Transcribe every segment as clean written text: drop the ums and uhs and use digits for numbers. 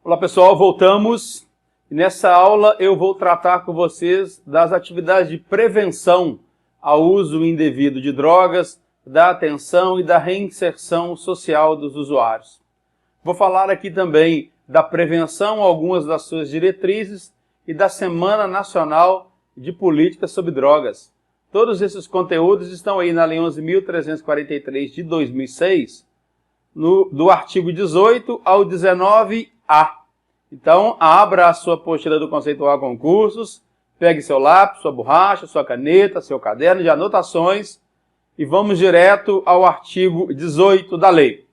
Olá pessoal, voltamos. E nessa aula eu vou tratar com vocês das atividades de prevenção ao uso indevido de drogas, da atenção e da reinserção social dos usuários. Vou falar aqui também da prevenção, algumas das suas diretrizes e da Semana Nacional de Políticas sobre Drogas. Todos esses conteúdos estão aí na Lei 11.343 de 2006, do artigo 18 ao 19A. Então, abra a sua apostila do Conceitual Concursos, pegue seu lápis, sua borracha, sua caneta, seu caderno de anotações e vamos direto ao artigo 18 da lei.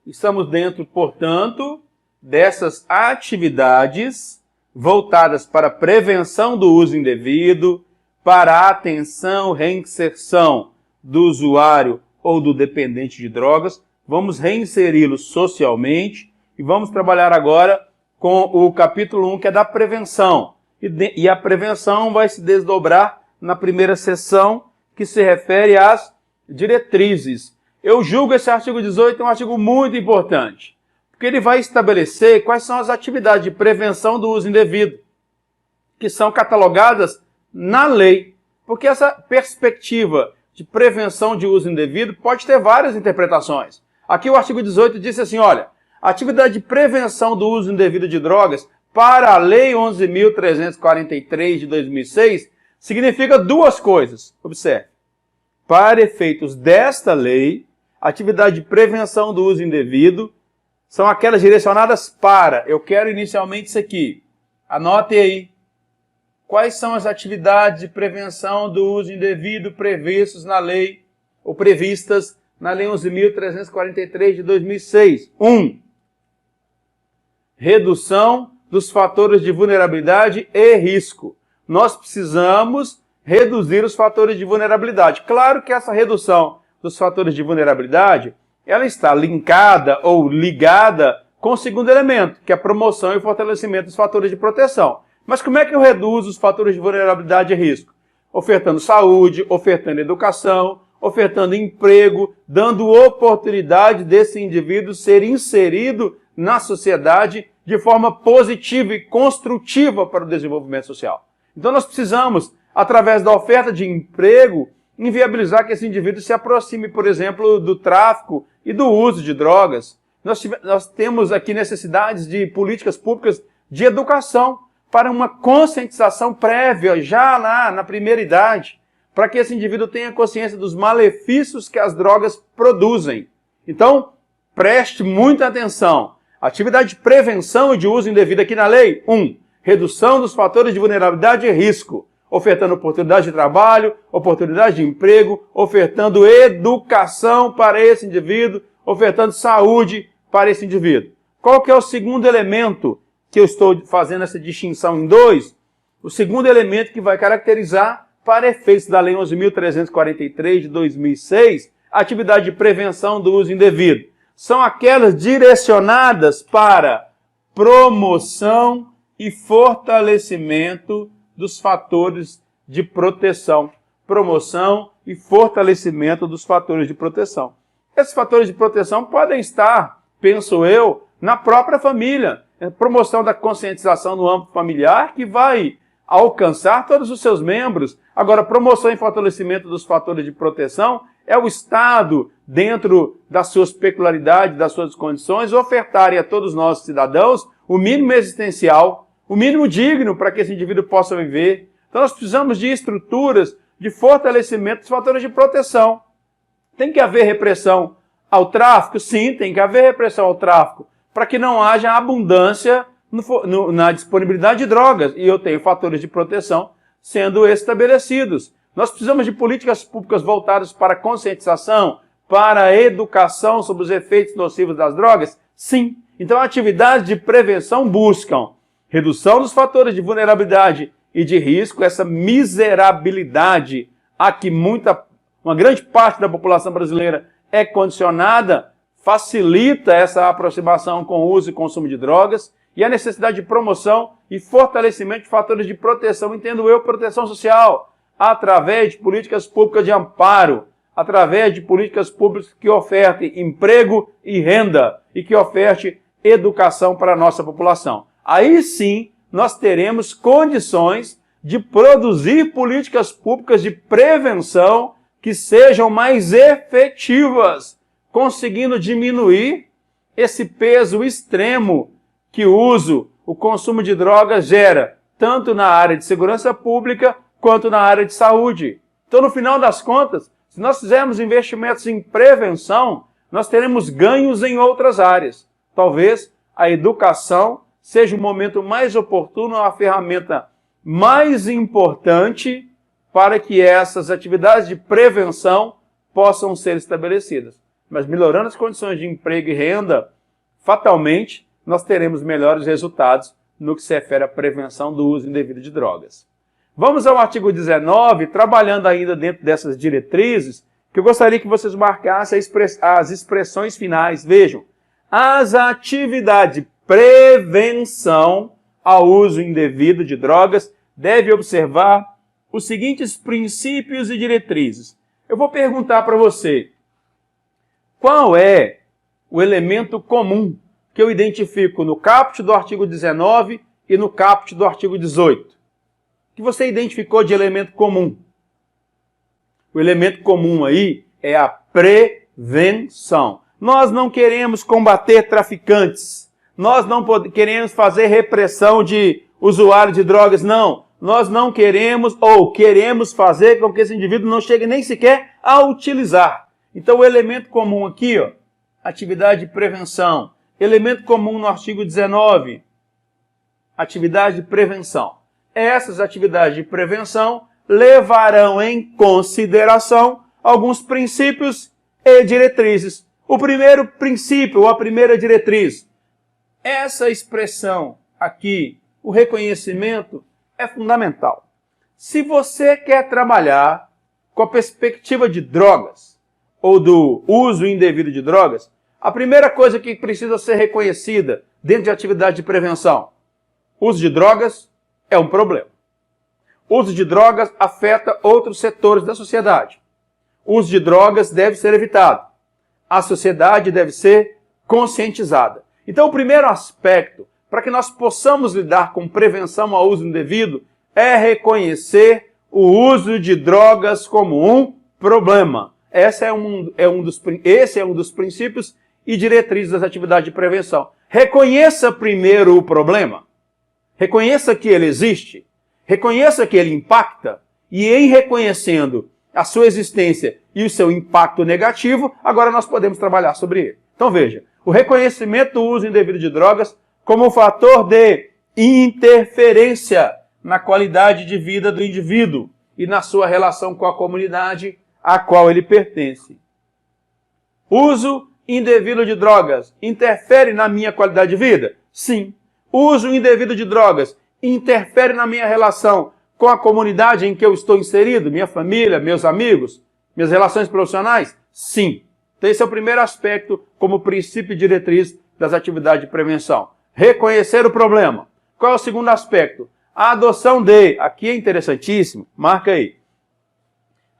Estamos dentro, portanto, dessas atividades voltadas para a prevenção do uso indevido, para a atenção, reinserção do usuário ou do dependente de drogas. Vamos reinseri-lo socialmente e vamos trabalhar agora com o capítulo 1, que é da prevenção. E a prevenção vai se desdobrar na primeira seção, que se refere às diretrizes. Eu julgo esse artigo 18 um artigo muito importante, porque ele vai estabelecer quais são as atividades de prevenção do uso indevido, que são catalogadas na lei, porque essa perspectiva de prevenção de uso indevido pode ter várias interpretações. Aqui o artigo 18 diz assim, olha, atividade de prevenção do uso indevido de drogas para a Lei 11.343 de 2006 significa duas coisas. Observe. Para efeitos desta lei, atividade de prevenção do uso indevido são aquelas direcionadas para, eu quero inicialmente isso aqui, anote aí. Quais são as atividades de prevenção do uso indevido previstas na lei, ou previstas na Lei 11.343 de 2006? 1. Redução dos fatores de vulnerabilidade e risco. Nós precisamos reduzir os fatores de vulnerabilidade. Claro que essa redução dos fatores de vulnerabilidade, ela está linkada ou ligada com o segundo elemento, que é a promoção e fortalecimento dos fatores de proteção. Mas como é que eu reduzo os fatores de vulnerabilidade e risco? Ofertando saúde, ofertando educação, ofertando emprego, dando oportunidade desse indivíduo ser inserido na sociedade de forma positiva e construtiva para o desenvolvimento social. Então nós precisamos, através da oferta de emprego, inviabilizar que esse indivíduo se aproxime, por exemplo, do tráfico e do uso de drogas. Nós temos aqui necessidades de políticas públicas de educação, para uma conscientização prévia, já na primeira idade, para que esse indivíduo tenha consciência dos malefícios que as drogas produzem. Então, preste muita atenção. Atividade de prevenção e de uso indevido aqui na lei. 1. Redução dos fatores de vulnerabilidade e risco, ofertando oportunidade de trabalho, oportunidade de emprego, ofertando educação para esse indivíduo, ofertando saúde para esse indivíduo. Qual que é o segundo elemento que eu estou fazendo essa distinção em 2, o segundo elemento que vai caracterizar, para efeitos da Lei 11.343 de 2006, a atividade de prevenção do uso indevido. São aquelas direcionadas para promoção e fortalecimento dos fatores de proteção. Promoção e fortalecimento dos fatores de proteção. Esses fatores de proteção podem estar, penso eu, na própria família. Promoção da conscientização no âmbito familiar, que vai alcançar todos os seus membros. Agora, promoção e fortalecimento dos fatores de proteção é o Estado, dentro das suas peculiaridades, das suas condições, ofertarem a todos nós, cidadãos, o mínimo existencial, o mínimo digno para que esse indivíduo possa viver. Então, nós precisamos de estruturas de fortalecimento dos fatores de proteção. Tem que haver repressão ao tráfico? Sim, tem que haver repressão ao tráfico, para que não haja abundância na disponibilidade de drogas. E eu tenho fatores de proteção sendo estabelecidos. Nós precisamos de políticas públicas voltadas para a conscientização, para a educação sobre os efeitos nocivos das drogas? Uma Então, atividades de prevenção buscam redução dos fatores de vulnerabilidade e de risco, essa miserabilidade a que uma grande parte da população brasileira é condicionada, facilita essa aproximação com o uso e consumo de drogas, e a necessidade de promoção e fortalecimento de fatores de proteção, entendo eu, proteção social, através de políticas públicas de amparo, através de políticas públicas que ofertem emprego e renda. e que oferte educação para a nossa população. Aí sim, nós teremos condições de produzir políticas públicas de prevenção que sejam mais efetivas, conseguindo diminuir esse peso extremo que o consumo de drogas gera, tanto na área de segurança pública quanto na área de saúde. Então, no final das contas, se nós fizermos investimentos em prevenção, nós teremos ganhos em outras áreas. Talvez a educação seja o momento mais oportuno, a ferramenta mais importante para que essas atividades de prevenção possam ser estabelecidas. Mas melhorando as condições de emprego e renda, fatalmente nós teremos melhores resultados no que se refere à prevenção do uso indevido de drogas. Vamos ao artigo 19, trabalhando ainda dentro dessas diretrizes, que eu gostaria que vocês marcassem as expressões finais. Vejam, as atividades de prevenção ao uso indevido de drogas devem observar os seguintes princípios e diretrizes. Eu vou perguntar para você, qual é o elemento comum que eu identifico no caput do artigo 19 e no caput do artigo 18? O que você identificou de elemento comum? O elemento comum aí é a prevenção. Nós não queremos combater traficantes. Nós não queremos fazer repressão de usuários de drogas, não. Nós não queremos ou queremos fazer com que esse indivíduo não chegue nem sequer a utilizar. Então o elemento comum aqui, ó, atividade de prevenção. Elemento comum no artigo 19, atividade de prevenção. Essas atividades de prevenção levarão em consideração alguns princípios e diretrizes. O primeiro princípio, ou a primeira diretriz, essa expressão aqui, o reconhecimento, é fundamental. Se você quer trabalhar com a perspectiva de drogas, ou do uso indevido de drogas, a primeira coisa que precisa ser reconhecida dentro de atividade de prevenção, uso de drogas é um problema. O uso de drogas afeta outros setores da sociedade. O uso de drogas deve ser evitado. A sociedade deve ser conscientizada. Então, o primeiro aspecto, para que nós possamos lidar com prevenção ao uso indevido, é reconhecer o uso de drogas como um problema. Esse é um dos princípios e diretrizes das atividades de prevenção. Reconheça primeiro o problema. Reconheça que ele existe. Reconheça que ele impacta. E em reconhecendo a sua existência e o seu impacto negativo, agora nós podemos trabalhar sobre ele. Então veja, o reconhecimento do uso indevido de drogas como um fator de interferência na qualidade de vida do indivíduo e na sua relação com a comunidade a qual ele pertence. Uso indevido de drogas interfere na minha qualidade de vida? Sim. Uso indevido de drogas interfere na minha relação com a comunidade em que eu estou inserido, minha família, meus amigos, minhas relações profissionais? Sim. Então esse é o primeiro aspecto como princípio e diretriz das atividades de prevenção. Reconhecer o problema. Qual é o segundo aspecto? A adoção de, aqui é interessantíssimo, marca aí,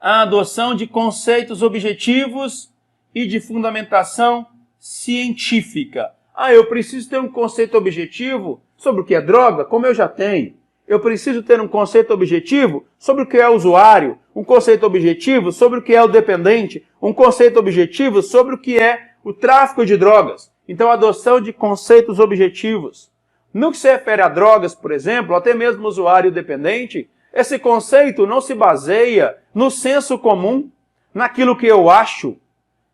a adoção de conceitos objetivos e de fundamentação científica. Eu preciso ter um conceito objetivo sobre o que é droga, como eu já tenho. Eu preciso ter um conceito objetivo sobre o que é usuário, um conceito objetivo sobre o que é o dependente, um conceito objetivo sobre o que é o tráfico de drogas. Então, a adoção de conceitos objetivos. No que se refere a drogas, por exemplo, até mesmo usuário dependente, esse conceito não se baseia no senso comum, naquilo que eu acho.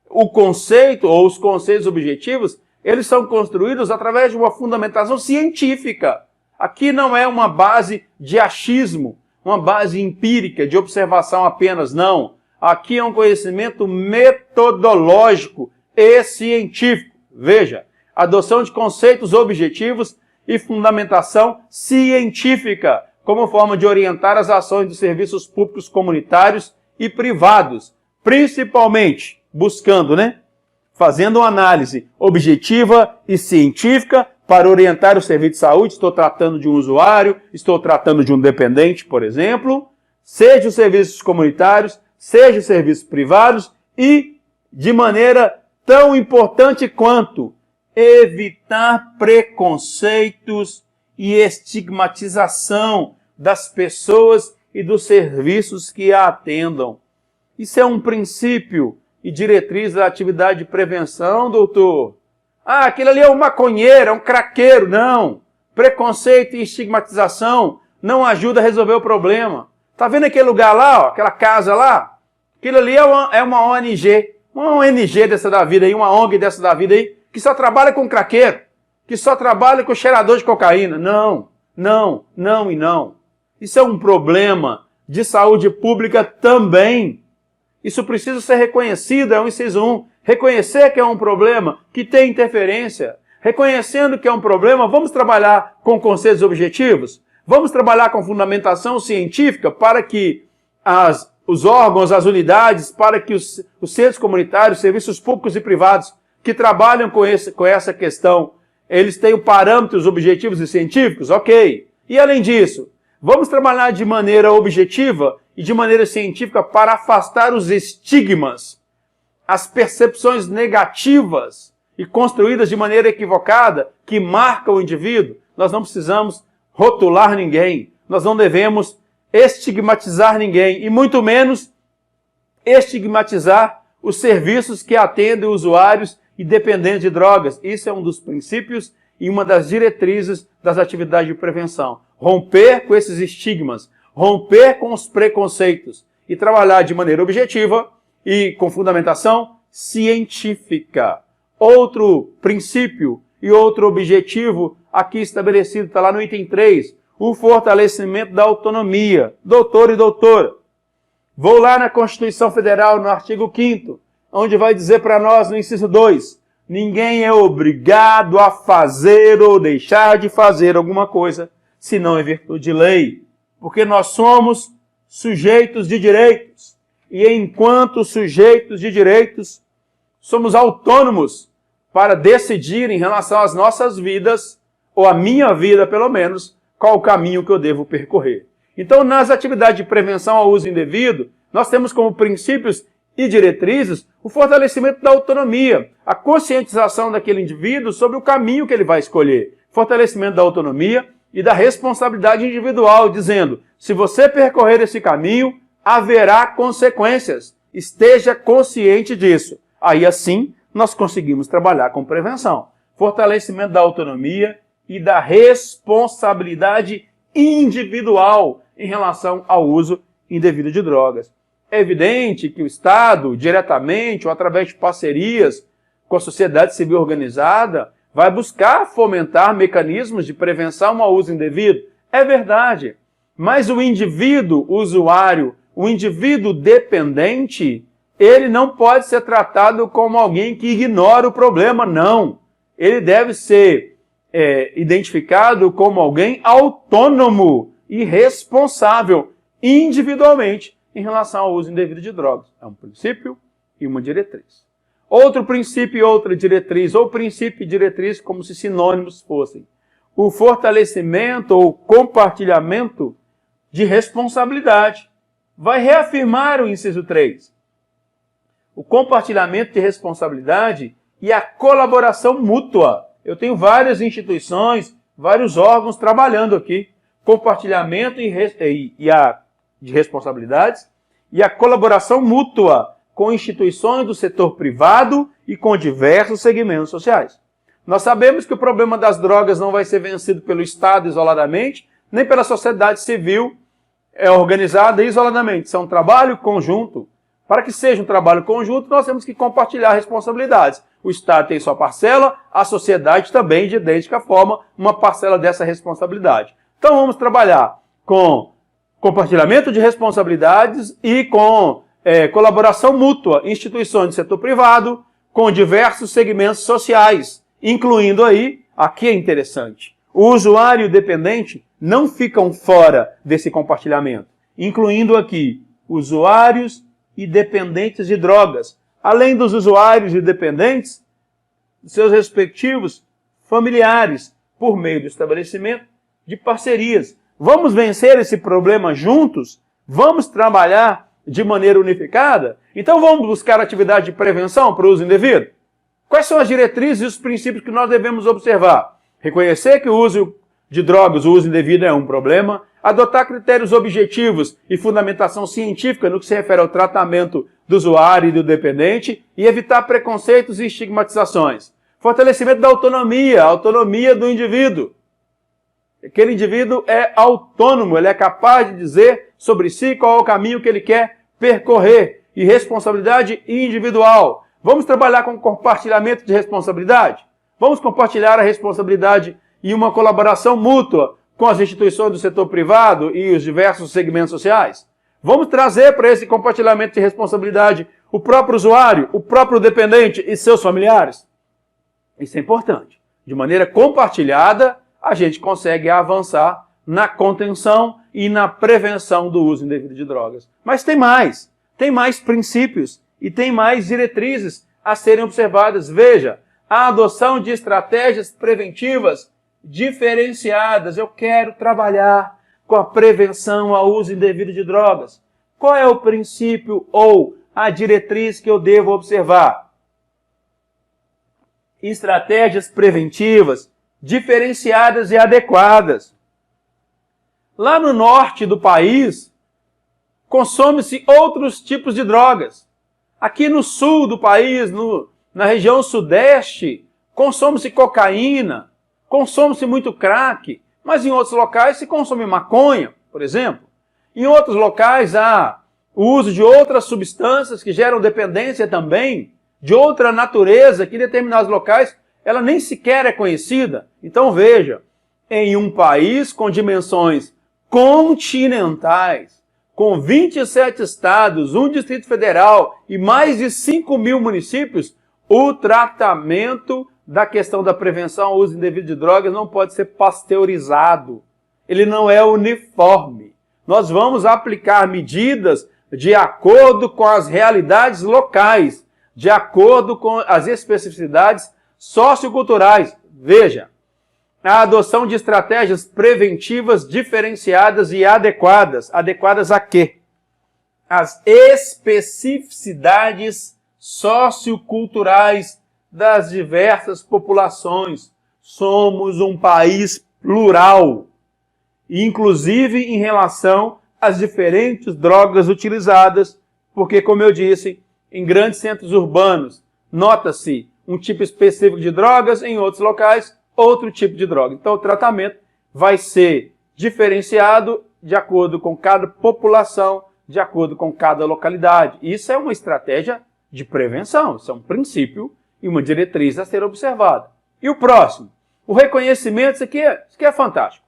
O conceito ou os conceitos objetivos, eles são construídos através de uma fundamentação científica. Aqui não é uma base de achismo, uma base empírica, de observação apenas, não. Aqui é um conhecimento metodológico e científico. Veja, adoção de conceitos objetivos e fundamentação científica, como forma de orientar as ações dos serviços públicos comunitários e privados, principalmente buscando, fazendo uma análise objetiva e científica para orientar o serviço de saúde. Estou tratando de um usuário, estou tratando de um dependente, por exemplo, seja os serviços comunitários, seja os serviços privados e, de maneira tão importante quanto, evitar preconceitos e estigmatização das pessoas e dos serviços que a atendam. Isso é um princípio e diretriz da atividade de prevenção, doutor. Ah, aquele ali é um maconheiro, é um craqueiro. Não. Preconceito e estigmatização não ajuda a resolver o problema. Tá vendo aquele lugar lá, ó, aquela casa lá? Aquilo ali é uma ONG dessa da vida aí, uma ONG dessa da vida aí, que só trabalha com craqueiro, que só trabalha com cheirador de cocaína. Não, não, não e não. Isso é um problema de saúde pública também. Isso precisa ser reconhecido, é o inciso 1. Reconhecer que é um problema, que tem interferência. Reconhecendo que é um problema, vamos trabalhar com conceitos objetivos? Vamos trabalhar com fundamentação científica para que os órgãos, as unidades, para que os centros comunitários, serviços públicos e privados que trabalham com essa questão, eles tenham parâmetros objetivos e científicos? Ok. E além disso, vamos trabalhar de maneira objetiva e de maneira científica para afastar os estigmas, as percepções negativas e construídas de maneira equivocada que marcam o indivíduo. Nós não precisamos rotular ninguém, nós não devemos estigmatizar ninguém e muito menos estigmatizar os serviços que atendem usuários e dependentes de drogas. Isso é um dos princípios e uma das diretrizes das atividades de prevenção. Romper com esses estigmas, romper com os preconceitos e trabalhar de maneira objetiva e com fundamentação científica. Outro princípio e outro objetivo aqui estabelecido, está lá no item 3, o fortalecimento da autonomia. Doutor e doutora, vou lá na Constituição Federal, no artigo 5º, onde vai dizer para nós, no inciso 2, ninguém é obrigado a fazer ou deixar de fazer alguma coisa, senão em virtude de lei, porque nós somos sujeitos de direitos, e enquanto sujeitos de direitos, somos autônomos para decidir em relação às nossas vidas, ou a minha vida pelo menos, qual o caminho que eu devo percorrer. Então, nas atividades de prevenção ao uso indevido, nós temos como princípios e diretrizes o fortalecimento da autonomia, a conscientização daquele indivíduo sobre o caminho que ele vai escolher, fortalecimento da autonomia e da responsabilidade individual, dizendo, se você percorrer esse caminho, haverá consequências. Esteja consciente disso. Aí, assim, nós conseguimos trabalhar com prevenção. Fortalecimento da autonomia e da responsabilidade individual em relação ao uso indevido de drogas. É evidente que o Estado, diretamente ou através de parcerias com a sociedade civil organizada, vai buscar fomentar mecanismos de prevenção ao uso indevido. É verdade. Mas o indivíduo usuário, o indivíduo dependente, ele não pode ser tratado como alguém que ignora o problema, não. Ele deve ser identificado como alguém autônomo e responsável individualmente em relação ao uso indevido de drogas. É um princípio e uma diretriz. Outro princípio e outra diretriz, ou princípio e diretriz como se sinônimos fossem. O fortalecimento ou compartilhamento de responsabilidade. Vai reafirmar o inciso 3. O compartilhamento de responsabilidade e a colaboração mútua. Eu tenho várias instituições, vários órgãos trabalhando aqui. Compartilhamento de responsabilidades e a colaboração mútua com instituições do setor privado e com diversos segmentos sociais. Nós sabemos que o problema das drogas não vai ser vencido pelo Estado isoladamente, nem pela sociedade civil organizada isoladamente. Isso é um trabalho conjunto. Para que seja um trabalho conjunto, nós temos que compartilhar responsabilidades. O Estado tem sua parcela, a sociedade também, de idêntica forma, uma parcela dessa responsabilidade. Então vamos trabalhar com compartilhamento de responsabilidades e com colaboração mútua, instituições do setor privado, com diversos segmentos sociais, incluindo aí, aqui é interessante, o usuário e o dependente não ficam fora desse compartilhamento, incluindo aqui usuários e dependentes de drogas, além dos usuários e dependentes, seus respectivos familiares, por meio do estabelecimento de parcerias. Vamos vencer esse problema juntos? Vamos trabalhar de maneira unificada? Então vamos buscar atividade de prevenção para o uso indevido? Quais são as diretrizes e os princípios que nós devemos observar? Reconhecer que o uso de drogas, o uso indevido é um problema, adotar critérios objetivos e fundamentação científica no que se refere ao tratamento do usuário e do dependente e evitar preconceitos e estigmatizações. Fortalecimento da autonomia, a autonomia do indivíduo. Aquele indivíduo é autônomo, ele é capaz de dizer sobre si qual é o caminho que ele quer percorrer. E responsabilidade individual. Vamos trabalhar com compartilhamento de responsabilidade? Vamos compartilhar a responsabilidade e uma colaboração mútua com as instituições do setor privado e os diversos segmentos sociais? Vamos trazer para esse compartilhamento de responsabilidade o próprio usuário, o próprio dependente e seus familiares? Isso é importante. De maneira compartilhada, a gente consegue avançar na contenção e na prevenção do uso indevido de drogas. Mas tem mais princípios e tem mais diretrizes a serem observadas. Veja, a adoção de estratégias preventivas diferenciadas. Eu quero trabalhar com a prevenção ao uso indevido de drogas. Qual é o princípio ou a diretriz que eu devo observar? Estratégias preventivas diferenciadas e adequadas. Lá no norte do país, consome-se outros tipos de drogas. Aqui no sul do país, na região sudeste, consome-se cocaína, consome-se muito crack, mas em outros locais se consome maconha, por exemplo. Em outros locais há o uso de outras substâncias que geram dependência também, de outra natureza, que em determinados locais ela nem sequer é conhecida. Então veja, em um país com dimensões continentais, com 27 estados, um Distrito Federal e mais de 5.000 municípios, o tratamento da questão da prevenção ao uso indevido de drogas não pode ser pasteurizado. Ele não é uniforme. Nós vamos aplicar medidas de acordo com as realidades locais, de acordo com as especificidades socioculturais. Veja, a adoção de estratégias preventivas diferenciadas e adequadas. Adequadas a quê? As especificidades socioculturais das diversas populações. Somos um país plural, inclusive em relação às diferentes drogas utilizadas, porque, como eu disse, em grandes centros urbanos, nota-se um tipo específico de drogas, em outros locais, outro tipo de droga. Então, o tratamento vai ser diferenciado de acordo com cada população, de acordo com cada localidade. Isso é uma estratégia de prevenção, isso é um princípio e uma diretriz a ser observada. E o próximo? O reconhecimento, isso aqui é fantástico.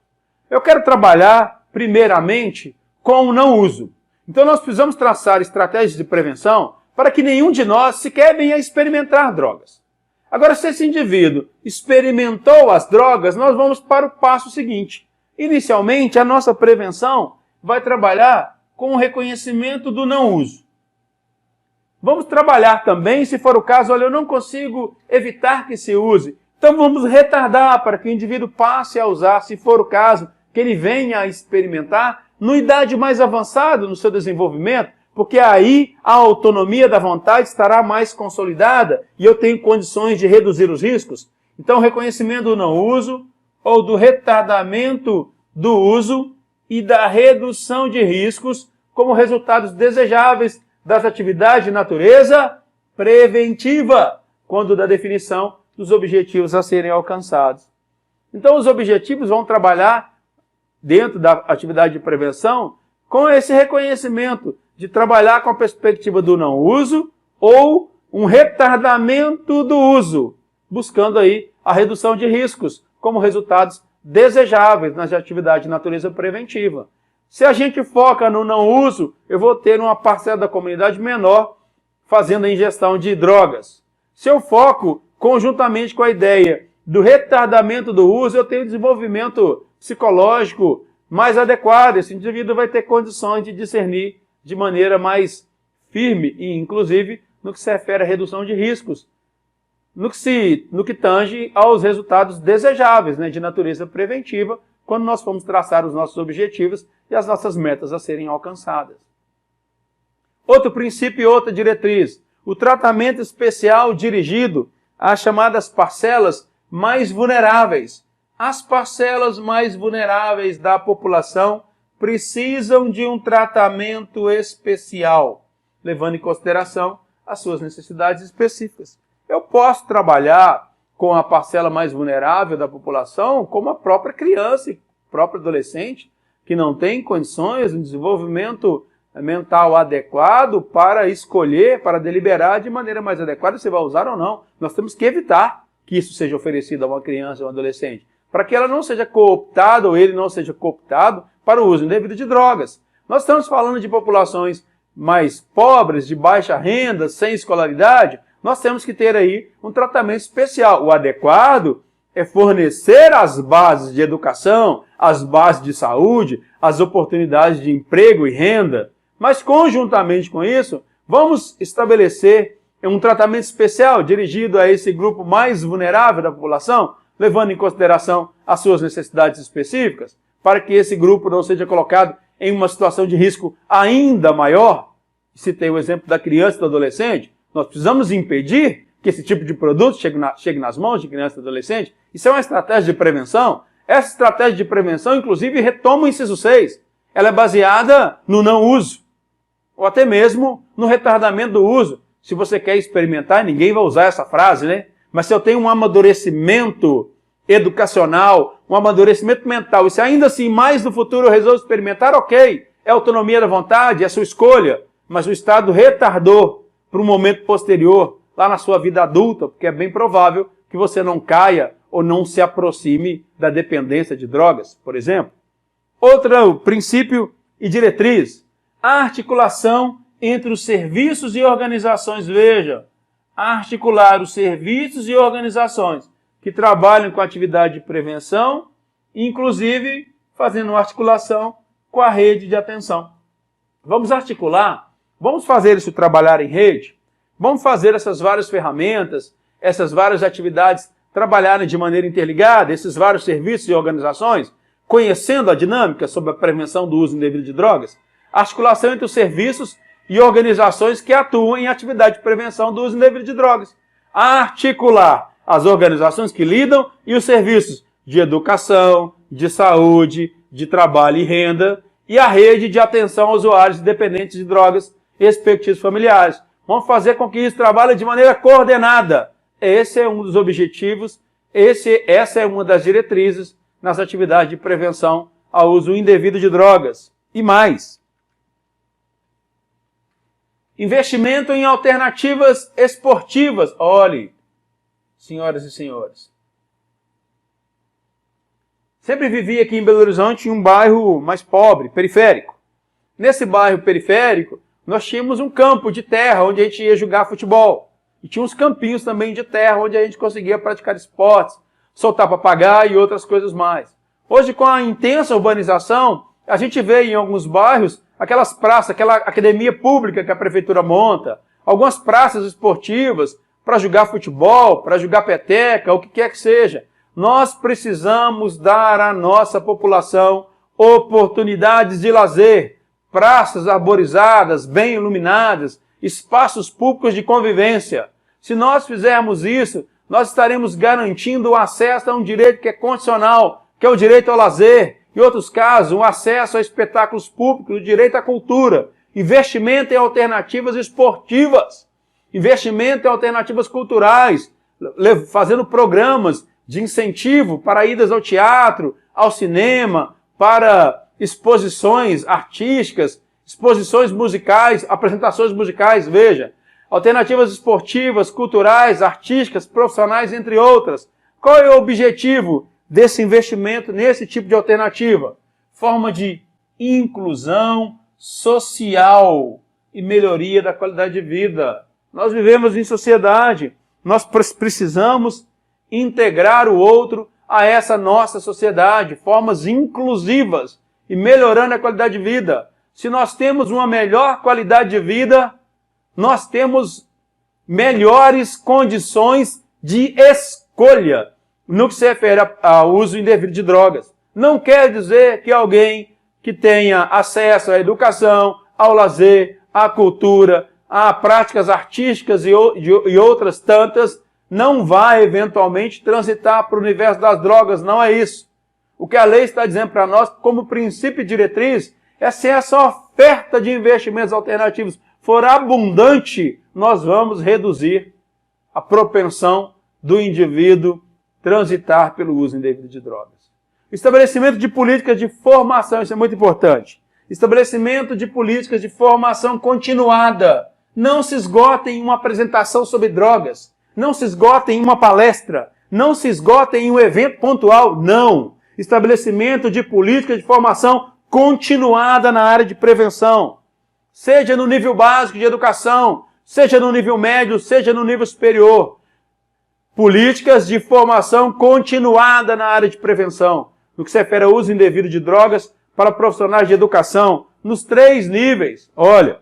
Eu quero trabalhar, primeiramente, com o não uso. Então, nós precisamos traçar estratégias de prevenção para que nenhum de nós sequer venha experimentar drogas. Agora, se esse indivíduo experimentou as drogas, nós vamos para o passo seguinte. Inicialmente, a nossa prevenção vai trabalhar com o reconhecimento do não uso. Vamos trabalhar também, se for o caso, olha, eu não consigo evitar que se use. Então vamos retardar para que o indivíduo passe a usar, se for o caso, que ele venha a experimentar, numa idade mais avançada no seu desenvolvimento, porque aí a autonomia da vontade estará mais consolidada e eu tenho condições de reduzir os riscos. Então, reconhecimento do não uso ou do retardamento do uso e da redução de riscos como resultados desejáveis das atividades de natureza preventiva, quando da definição dos objetivos a serem alcançados. Então, os objetivos vão trabalhar dentro da atividade de prevenção com esse reconhecimento de trabalhar com a perspectiva do não uso ou um retardamento do uso, buscando aí a redução de riscos como resultados desejáveis nas atividades de natureza preventiva. Se a gente foca no não uso, eu vou ter uma parcela da comunidade menor fazendo a ingestão de drogas. Se eu foco conjuntamente com a ideia do retardamento do uso, eu tenho desenvolvimento psicológico mais adequado. Esse indivíduo vai ter condições de discernir de maneira mais firme e, inclusive, no que se refere à redução de riscos, no que tange aos resultados desejáveis, de natureza preventiva, quando nós formos traçar os nossos objetivos e as nossas metas a serem alcançadas. Outro princípio e outra diretriz, o tratamento especial dirigido as chamadas parcelas mais vulneráveis. As parcelas mais vulneráveis da população precisam de um tratamento especial, levando em consideração as suas necessidades específicas. Eu posso trabalhar com a parcela mais vulnerável da população, como a própria criança e o próprio adolescente, que não tem condições de desenvolvimento mental adequado para escolher, para deliberar de maneira mais adequada se vai usar ou não. Nós temos que evitar que isso seja oferecido a uma criança ou um adolescente, para que ela não seja cooptada ou ele não seja cooptado para o uso indevido de drogas. Nós estamos falando de populações mais pobres, de baixa renda, sem escolaridade. Nós temos que ter aí um tratamento especial. O adequado é fornecer as bases de educação, as bases de saúde, as oportunidades de emprego e renda. Mas, conjuntamente com isso, vamos estabelecer um tratamento especial dirigido a esse grupo mais vulnerável da população, levando em consideração as suas necessidades específicas, para que esse grupo não seja colocado em uma situação de risco ainda maior. Citei o exemplo da criança e do adolescente. Nós precisamos impedir que esse tipo de produto chegue nas mãos de criança e adolescente. Isso é uma estratégia de prevenção. Essa estratégia de prevenção, inclusive, retoma o inciso 6. Ela é baseada no não uso, ou até mesmo no retardamento do uso. Se você quer experimentar, ninguém vai usar essa frase, né? Mas se eu tenho um amadurecimento educacional, um amadurecimento mental, e se ainda assim mais no futuro eu resolvo experimentar, ok, é autonomia da vontade, é sua escolha, mas o Estado retardou para um momento posterior, lá na sua vida adulta, porque é bem provável que você não caia ou não se aproxime da dependência de drogas, por exemplo. Outro princípio e diretriz, a articulação entre os serviços e organizações. Veja, articular os serviços e organizações que trabalham com atividade de prevenção, inclusive fazendo uma articulação com a rede de atenção. Vamos articular, vamos fazer isso trabalhar em rede, vamos fazer essas várias ferramentas, essas várias atividades trabalharem de maneira interligada, esses vários serviços e organizações, conhecendo a dinâmica sobre a prevenção do uso indevido de drogas, articulação entre os serviços e organizações que atuam em atividade de prevenção do uso indevido de drogas. Articular as organizações que lidam e os serviços de educação, de saúde, de trabalho e renda, e a rede de atenção a usuários dependentes de drogas e respectivos familiares. Vamos fazer com que isso trabalhe de maneira coordenada. Esse é um dos objetivos, essa é uma das diretrizes nas atividades de prevenção ao uso indevido de drogas. E mais, investimento em alternativas esportivas. Olhe, senhoras e senhores, sempre vivi aqui em Belo Horizonte em um bairro mais pobre, periférico. Nesse bairro periférico, nós tínhamos um campo de terra onde a gente ia jogar futebol. E tinha uns campinhos também de terra onde a gente conseguia praticar esportes, soltar papagaio e outras coisas mais. Hoje, com a intensa urbanização, a gente vê em alguns bairros aquelas praças, aquela academia pública que a prefeitura monta, algumas praças esportivas para jogar futebol, para jogar peteca, o que quer que seja. Nós precisamos dar à nossa população oportunidades de lazer, praças arborizadas, bem iluminadas, espaços públicos de convivência. Se nós fizermos isso, nós estaremos garantindo o acesso a um direito que é constitucional, que é o direito ao lazer. Em outros casos, o acesso a espetáculos públicos, o direito à cultura, investimento em alternativas esportivas, investimento em alternativas culturais, fazendo programas de incentivo para idas ao teatro, ao cinema, para exposições artísticas, exposições musicais, apresentações musicais, veja. Alternativas esportivas, culturais, artísticas, profissionais, entre outras. Qual é o objetivo desse investimento nesse tipo de alternativa? Forma de inclusão social e melhoria da qualidade de vida. Nós vivemos em sociedade, nós precisamos integrar o outro a essa nossa sociedade, formas inclusivas e melhorando a qualidade de vida. Se nós temos uma melhor qualidade de vida, nós temos melhores condições de escolha no que se refere ao uso indevido de drogas. Não quer dizer que alguém que tenha acesso à educação, ao lazer, à cultura, a práticas artísticas e outras tantas, não vai eventualmente transitar para o universo das drogas, não é isso. O que a lei está dizendo para nós, como princípio e diretriz, é se essa oferta de investimentos alternativos for abundante, nós vamos reduzir a propensão do indivíduo transitar pelo uso indevido de drogas. Estabelecimento de políticas de formação, isso é muito importante. Estabelecimento de políticas de formação continuada. Não se esgotem em uma apresentação sobre drogas. Não se esgotem em uma palestra. Não se esgotem em um evento pontual. Não. Estabelecimento de políticas de formação continuada na área de prevenção. Seja no nível básico de educação, seja no nível médio, seja no nível superior. Políticas de formação continuada na área de prevenção. No que se refere ao uso indevido de drogas para profissionais de educação, nos 3 níveis. Olha,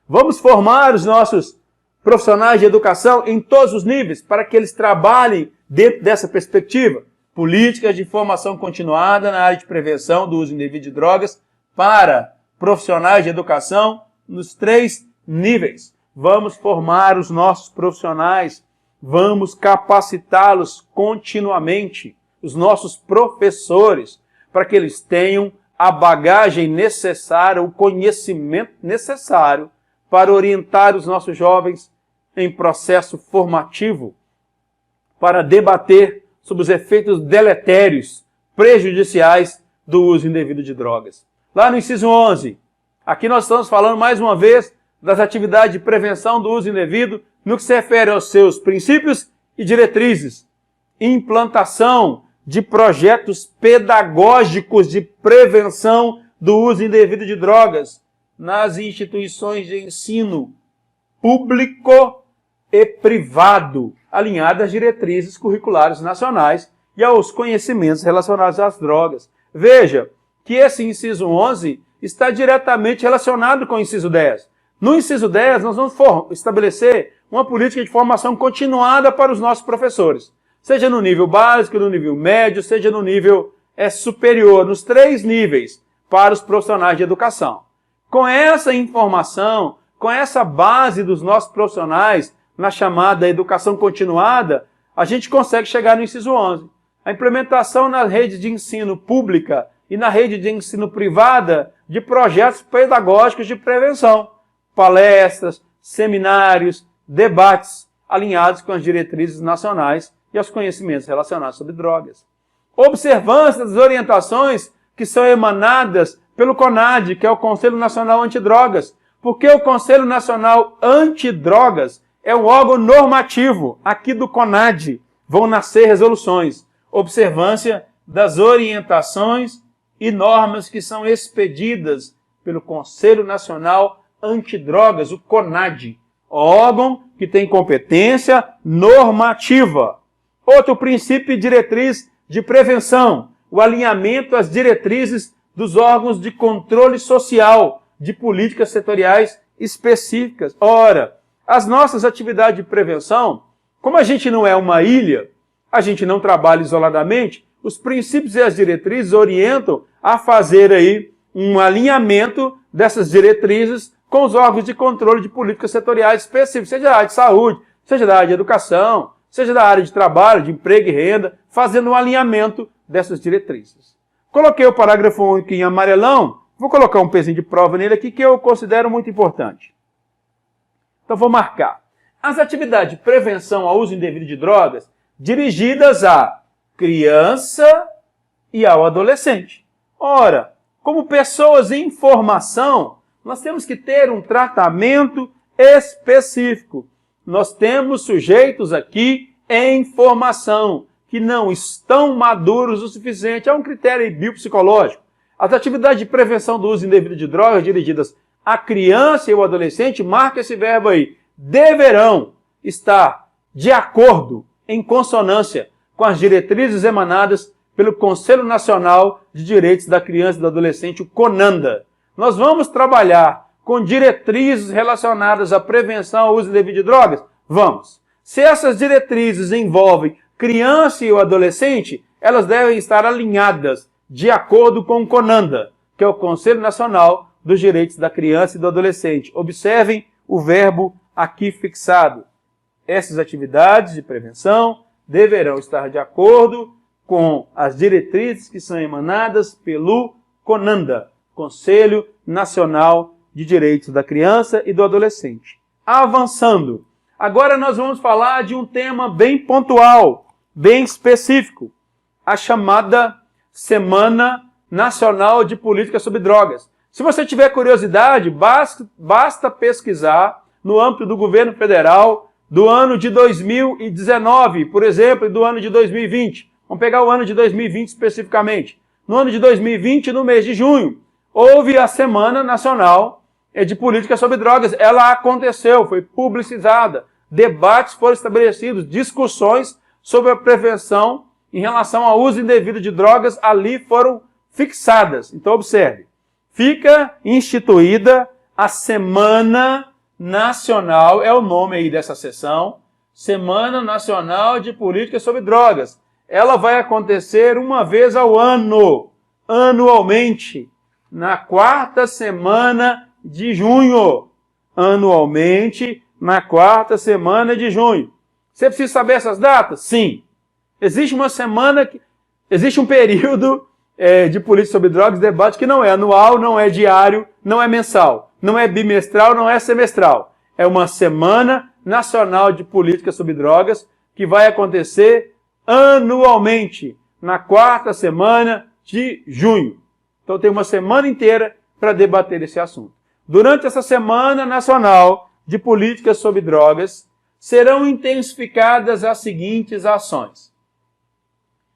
vamos formar os nossos profissionais de educação em todos os níveis para que eles trabalhem dentro dessa perspectiva. Políticas de formação continuada na área de prevenção do uso indevido de drogas para profissionais de educação nos 3 níveis. Vamos formar os nossos profissionais, vamos capacitá-los continuamente, os nossos professores, para que eles tenham a bagagem necessária, o conhecimento necessário para orientar os nossos jovens em processo formativo, para debater sobre os efeitos deletérios, prejudiciais do uso indevido de drogas. Lá no inciso 11, aqui nós estamos falando mais uma vez das atividades de prevenção do uso indevido no que se refere aos seus princípios e diretrizes. Implantação de projetos pedagógicos de prevenção do uso indevido de drogas nas instituições de ensino público e privado, alinhadas às diretrizes curriculares nacionais e aos conhecimentos relacionados às drogas. Veja que esse inciso 11 está diretamente relacionado com o inciso 10. No inciso 10, nós vamos estabelecer uma política de formação continuada para os nossos professores, seja no nível básico, no nível médio, seja no nível superior, nos 3 níveis, para os profissionais de educação. Com essa informação, com essa base dos nossos profissionais, na chamada educação continuada, a gente consegue chegar no inciso 11. A implementação na rede de ensino pública e na rede de ensino privada de projetos pedagógicos de prevenção, palestras, seminários, debates alinhados com as diretrizes nacionais e aos conhecimentos relacionados sobre drogas. Observância das orientações que são emanadas pelo CONAD, que é o Conselho Nacional Antidrogas, porque o Conselho Nacional Antidrogas é um órgão normativo aqui do CONAD. Vão nascer resoluções. Observância das orientações e normas que são expedidas pelo Conselho Nacional Antidrogas, o CONAD, órgão que tem competência normativa. Outro princípio e diretriz de prevenção, o alinhamento às diretrizes dos órgãos de controle social, de políticas setoriais específicas. Ora, as nossas atividades de prevenção, como a gente não é uma ilha, a gente não trabalha isoladamente, os princípios e as diretrizes orientam a fazer aí um alinhamento dessas diretrizes com os órgãos de controle de políticas setoriais específicas, seja da área de saúde, seja da área de educação, seja da área de trabalho, de emprego e renda, fazendo um alinhamento dessas diretrizes. Coloquei o parágrafo único em amarelão, vou colocar um pezinho de prova nele aqui que eu considero muito importante. Então vou marcar. As atividades de prevenção ao uso indevido de drogas dirigidas à criança e ao adolescente. Ora, como pessoas em formação, nós temos que ter um tratamento específico. Nós temos sujeitos aqui em formação, que não estão maduros o suficiente. É um critério biopsicológico. As atividades de prevenção do uso indevido de drogas dirigidas à criança e ao adolescente, marca esse verbo aí, deverão estar de acordo, em consonância com as diretrizes emanadas pelo Conselho Nacional de Direitos da Criança e do Adolescente, o CONANDA. Nós vamos trabalhar com diretrizes relacionadas à prevenção ao uso indevido de drogas? Vamos. Se essas diretrizes envolvem criança e o adolescente, elas devem estar alinhadas de acordo com o CONANDA, que é o Conselho Nacional dos Direitos da Criança e do Adolescente. Observem o verbo aqui fixado. Essas atividades de prevenção deverão estar de acordo com as diretrizes que são emanadas pelo CONANDA, Conselho Nacional de Direitos da Criança e do Adolescente. Avançando, agora nós vamos falar de um tema bem pontual, bem específico, a chamada Semana Nacional de Política sobre Drogas. Se você tiver curiosidade, basta pesquisar no âmbito do governo federal do ano de 2019, por exemplo, e do ano de 2020. Vamos pegar o ano de 2020 especificamente. No ano de 2020, no mês de junho, houve a Semana Nacional de Política sobre Drogas. Ela aconteceu, foi publicizada, debates foram estabelecidos, discussões sobre a prevenção em relação ao uso indevido de drogas ali foram fixadas. Então, observe, fica instituída a Semana Nacional, é o nome aí dessa sessão, Semana Nacional de Política sobre Drogas. Ela vai acontecer uma vez ao ano, anualmente, na quarta semana de junho. Anualmente, na quarta semana de junho. Você precisa saber essas datas? Sim. Existe uma semana, existe um período de política sobre drogas, debate que não é anual, não é diário, não é mensal, não é bimestral, não é semestral. É uma Semana Nacional de Política sobre Drogas que vai acontecer anualmente, na quarta semana de junho. Então tem uma semana inteira para debater esse assunto. Durante essa Semana Nacional de Política sobre Drogas, serão intensificadas as seguintes ações.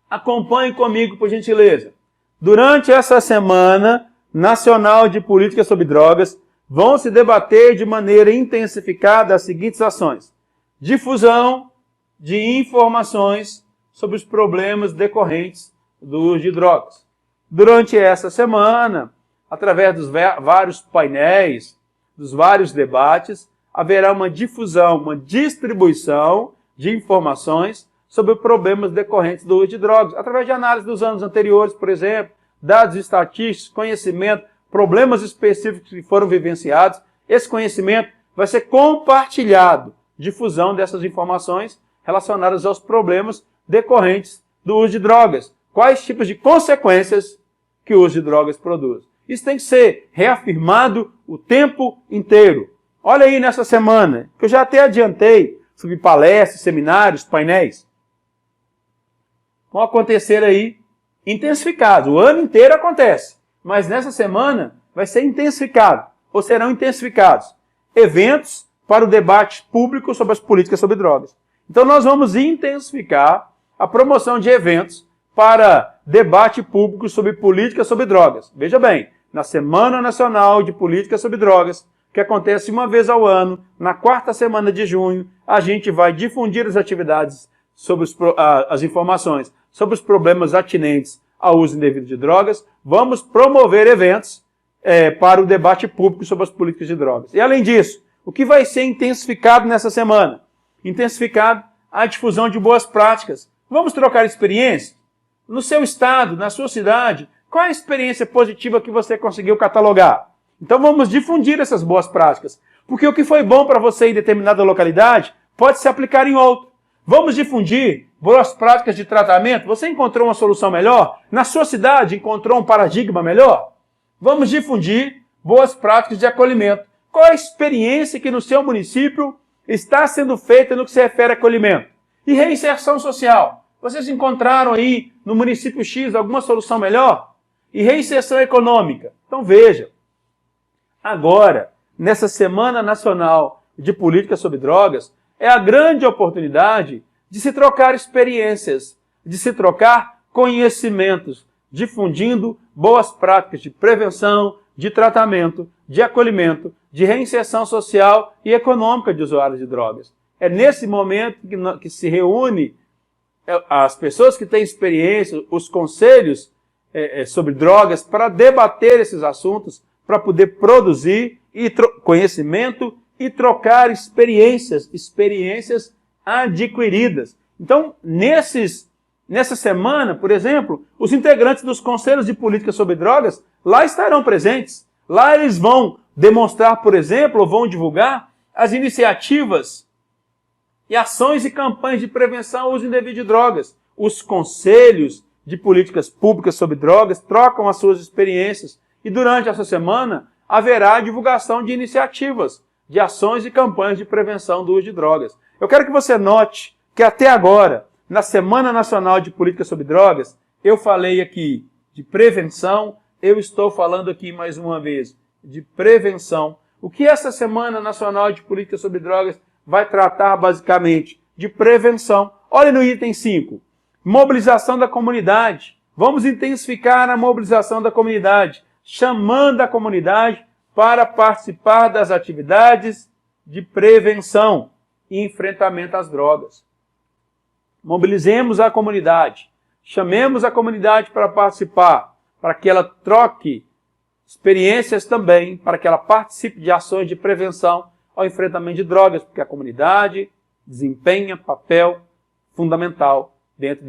Acompanhe comigo, por gentileza. Durante essa Semana Nacional de Política sobre Drogas, vão se debater de maneira intensificada as seguintes ações. Difusão de informações sobre os problemas decorrentes do uso de drogas. Durante essa semana, através dos vários painéis, dos vários debates, haverá uma difusão, uma distribuição de informações sobre problemas decorrentes do uso de drogas, através de análise dos anos anteriores, por exemplo, dados estatísticos, conhecimento, problemas específicos que foram vivenciados. Esse conhecimento vai ser compartilhado, difusão dessas informações relacionadas aos problemas decorrentes do uso de drogas. Quais tipos de consequências que o uso de drogas produz. Isso tem que ser reafirmado o tempo inteiro. Olha aí nessa semana, que eu já até adiantei sobre palestras, seminários, painéis. Vão acontecer aí intensificados. O ano inteiro acontece, mas nessa semana vai ser intensificado, ou serão intensificados, eventos para o debate público sobre as políticas sobre drogas. Então nós vamos intensificar a promoção de eventos para debate público sobre políticas sobre drogas. Veja bem, na Semana Nacional de Política sobre Drogas, que acontece uma vez ao ano, na quarta semana de junho, a gente vai difundir as atividades sobre as informações sobre os problemas atinentes ao uso indevido de drogas. Vamos promover eventos para o debate público sobre as políticas de drogas. E além disso, o que vai ser intensificado nessa semana? Intensificado a difusão de boas práticas. Vamos trocar experiências? No seu estado, na sua cidade, qual é a experiência positiva que você conseguiu catalogar? Então vamos difundir essas boas práticas, porque o que foi bom para você em determinada localidade pode se aplicar em outro. Vamos difundir boas práticas de tratamento. Você encontrou uma solução melhor? Na sua cidade encontrou um paradigma melhor? Vamos difundir boas práticas de acolhimento. Qual a experiência que no seu município está sendo feita no que se refere a acolhimento? E reinserção social. Vocês encontraram aí no município X alguma solução melhor? E reinserção econômica. Então veja, agora, nessa Semana Nacional de Política sobre Drogas, é a grande oportunidade de se trocar experiências, de se trocar conhecimentos, difundindo boas práticas de prevenção, de tratamento, de acolhimento, de reinserção social e econômica de usuários de drogas. É nesse momento que se reúne as pessoas que têm experiência, os conselhos sobre drogas, para debater esses assuntos, para poder produzir conhecimento e trocar experiências adquiridas. Então, nessa semana, por exemplo, os integrantes dos conselhos de política sobre drogas lá estarão presentes. Lá eles vão demonstrar, por exemplo, ou vão divulgar as iniciativas e ações e campanhas de prevenção ao uso indevido de drogas. Os conselhos de políticas públicas sobre drogas trocam as suas experiências e durante essa semana haverá divulgação de iniciativas, de ações e campanhas de prevenção do uso de drogas. Eu quero que você note que até agora, na Semana Nacional de Políticas sobre Drogas, eu falei aqui de prevenção, eu estou falando aqui mais uma vez de prevenção. O que essa Semana Nacional de Políticas sobre Drogas vai tratar basicamente? De prevenção. Olha no item 5. Mobilização da comunidade. Vamos intensificar a mobilização da comunidade, chamando a comunidade para participar das atividades de prevenção e enfrentamento às drogas. Mobilizemos a comunidade, chamemos a comunidade para participar, para que ela troque experiências também, para que ela participe de ações de prevenção ao enfrentamento de drogas, porque a comunidade desempenha papel fundamental dentro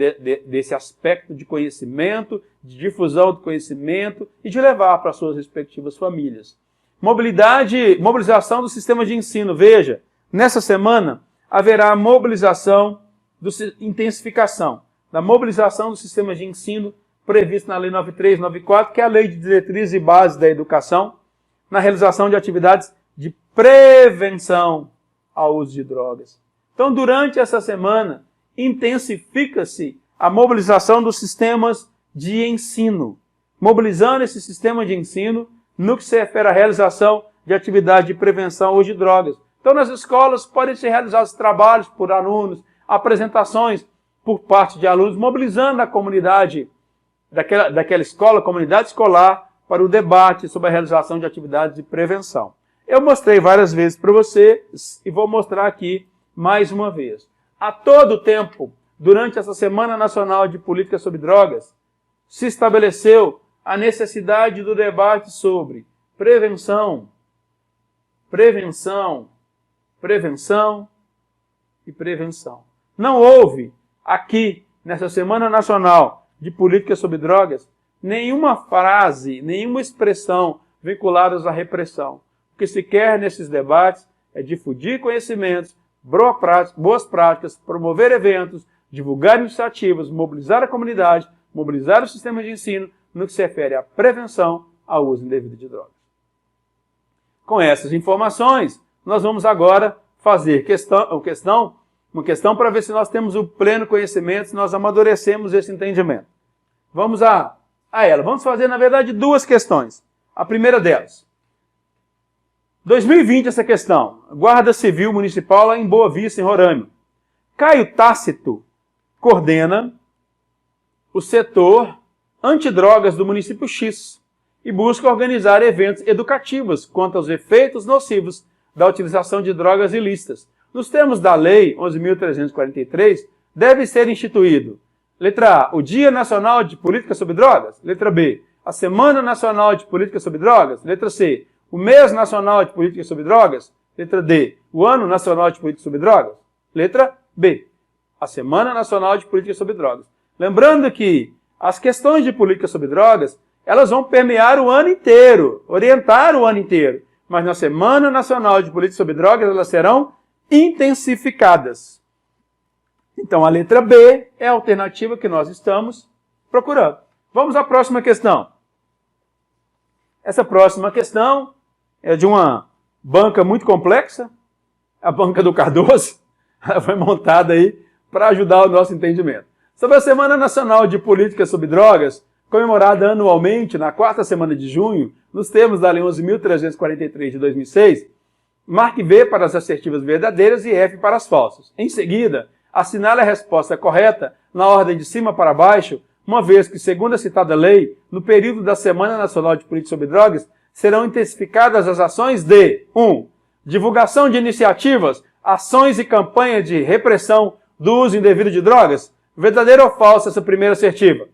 desse aspecto de conhecimento, de difusão do conhecimento e de levar para suas respectivas famílias. Mobilização do sistema de ensino. Veja, nessa semana haverá intensificação da mobilização do sistema de ensino previsto na Lei 93/94, que é a Lei de Diretrizes e Bases da Educação, na realização de atividades de prevenção ao uso de drogas. Então, durante essa semana, intensifica-se a mobilização dos sistemas de ensino, mobilizando esse sistema de ensino no que se refere à realização de atividades de prevenção ao uso de drogas. Então, nas escolas podem ser realizados trabalhos por alunos, apresentações por parte de alunos, mobilizando a comunidade daquela escola, a comunidade escolar, para o debate sobre a realização de atividades de prevenção. Eu mostrei várias vezes para vocês e vou mostrar aqui mais uma vez. A todo tempo, durante essa Semana Nacional de Políticas sobre Drogas, se estabeleceu a necessidade do debate sobre prevenção, prevenção, prevenção e prevenção. Não houve aqui, nessa Semana Nacional de Políticas sobre Drogas, nenhuma frase, nenhuma expressão vinculadas à repressão. O que se quer nesses debates é difundir conhecimentos, boas práticas, promover eventos, divulgar iniciativas, mobilizar a comunidade, mobilizar o sistema de ensino no que se refere à prevenção ao uso indevido de drogas. Com essas informações, nós vamos agora fazer uma questão para ver se nós temos o pleno conhecimento, se nós amadurecemos esse entendimento. Vamos a ela. Vamos fazer, na verdade, duas questões. A primeira delas. 2020, essa questão. Guarda Civil Municipal lá em Boa Vista, em Roraima. Caio Tácito coordena o setor antidrogas do município X e busca organizar eventos educativos quanto aos efeitos nocivos da utilização de drogas ilícitas. Nos termos da Lei 11.343, deve ser instituído: letra A, o Dia Nacional de Políticas sobre Drogas. Letra B, a Semana Nacional de Políticas sobre Drogas. Letra C, o Mês Nacional de Políticas sobre Drogas. Letra D, o Ano Nacional de Políticas sobre Drogas. Letra B, a Semana Nacional de Políticas sobre Drogas. Lembrando que as questões de políticas sobre drogas, elas vão permear o ano inteiro, orientar o ano inteiro. Mas na Semana Nacional de Políticas sobre Drogas, elas serão intensificadas. Então, a letra B é a alternativa que nós estamos procurando. Vamos à próxima questão. Essa próxima questão é de uma banca muito complexa, a banca do Cardoso. Ela foi montada aí para ajudar o nosso entendimento. Sobre a Semana Nacional de Políticas sobre Drogas, comemorada anualmente na 4ª semana de junho, nos termos da Lei 11.343 de 2006, marque V para as assertivas verdadeiras e F para as falsas. Em seguida, assinale a resposta correta na ordem de cima para baixo, uma vez que, segundo a citada lei, no período da Semana Nacional de Políticas sobre Drogas, serão intensificadas as ações de 1. Divulgação de iniciativas, ações e campanhas de repressão do uso indevido de drogas. Verdadeira ou falsa essa primeira assertiva?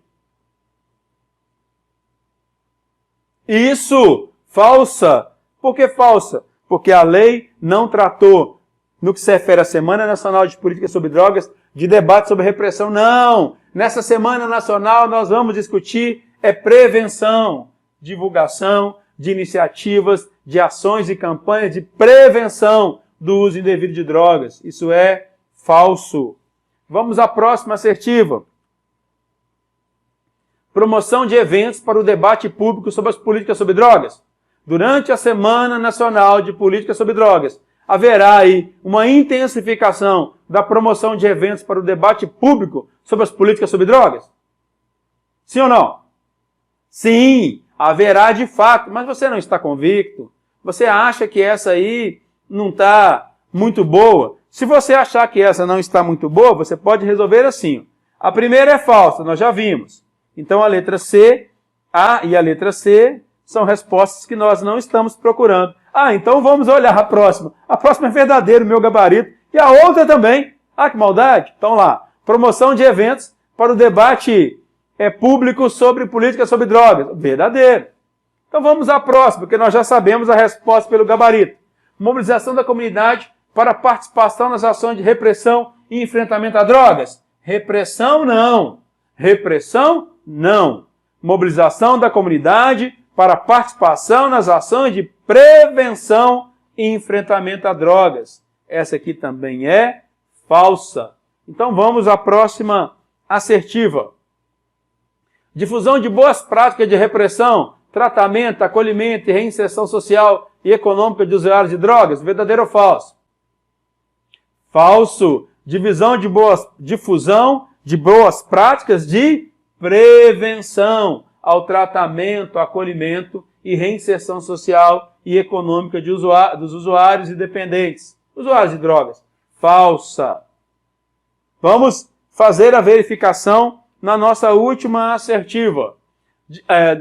Isso! Falsa! Por que falsa? Porque a lei não tratou, no que se refere à Semana Nacional de Políticas sobre Drogas, de debate sobre repressão. Não! Nessa Semana Nacional nós vamos discutir prevenção, divulgação de iniciativas, de ações e campanhas de prevenção do uso indevido de drogas. Isso é falso. Vamos à próxima assertiva. Promoção de eventos para o debate público sobre as políticas sobre drogas. Durante a Semana Nacional de Políticas sobre Drogas, haverá aí uma intensificação da promoção de eventos para o debate público sobre as políticas sobre drogas? Sim ou não? Sim, haverá de fato, mas você não está convicto? Você acha que essa aí não está muito boa? Se você achar que essa não está muito boa, você pode resolver assim. A primeira é falsa, nós já vimos. Então a letra C, A e a letra C são respostas que nós não estamos procurando. Ah, então vamos olhar a próxima. A próxima é verdadeiro, meu gabarito. E a outra também. Ah, que maldade. Então lá, promoção de eventos para o debate público sobre política sobre drogas. Verdadeiro. Então vamos à próxima, porque nós já sabemos a resposta pelo gabarito. Mobilização da comunidade para participação nas ações de repressão e enfrentamento a drogas. Repressão não. Repressão não. Mobilização da comunidade para participação nas ações de prevenção e enfrentamento a drogas. Essa aqui também é falsa. Então vamos à próxima assertiva. Difusão de boas práticas de repressão, tratamento, acolhimento e reinserção social e econômica de usuários de drogas. Verdadeiro ou falso? Falso. Difusão de boas práticas de prevenção ao tratamento, acolhimento e reinserção social e econômica dos usuários e dependentes. Usuários de drogas. Falsa. Vamos fazer a verificação na nossa última assertiva.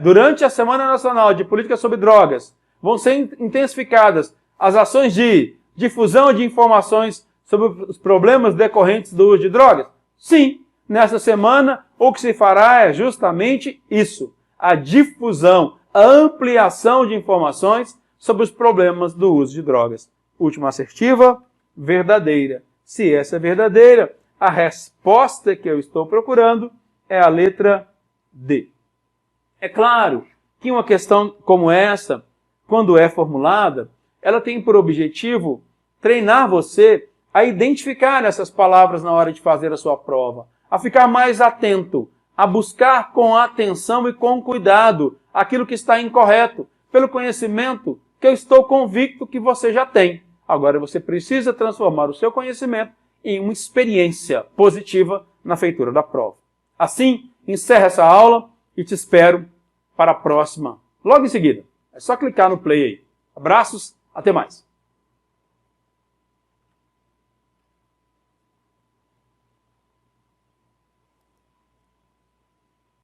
Durante a Semana Nacional de Políticas sobre Drogas, vão ser intensificadas as ações de difusão de informações sobre os problemas decorrentes do uso de drogas? Sim, nessa semana o que se fará é justamente isso, a difusão, a ampliação de informações sobre os problemas do uso de drogas. Última assertiva, verdadeira. Se essa é verdadeira, a resposta que eu estou procurando é a letra D. É claro que uma questão como essa, quando é formulada, ela tem por objetivo treinar você a identificar essas palavras na hora de fazer a sua prova, a ficar mais atento, a buscar com atenção e com cuidado aquilo que está incorreto, pelo conhecimento que eu estou convicto que você já tem. Agora você precisa transformar o seu conhecimento em uma experiência positiva na feitura da prova. Assim, encerro essa aula e te espero para a próxima, logo em seguida. É só clicar no play aí. Abraços, até mais.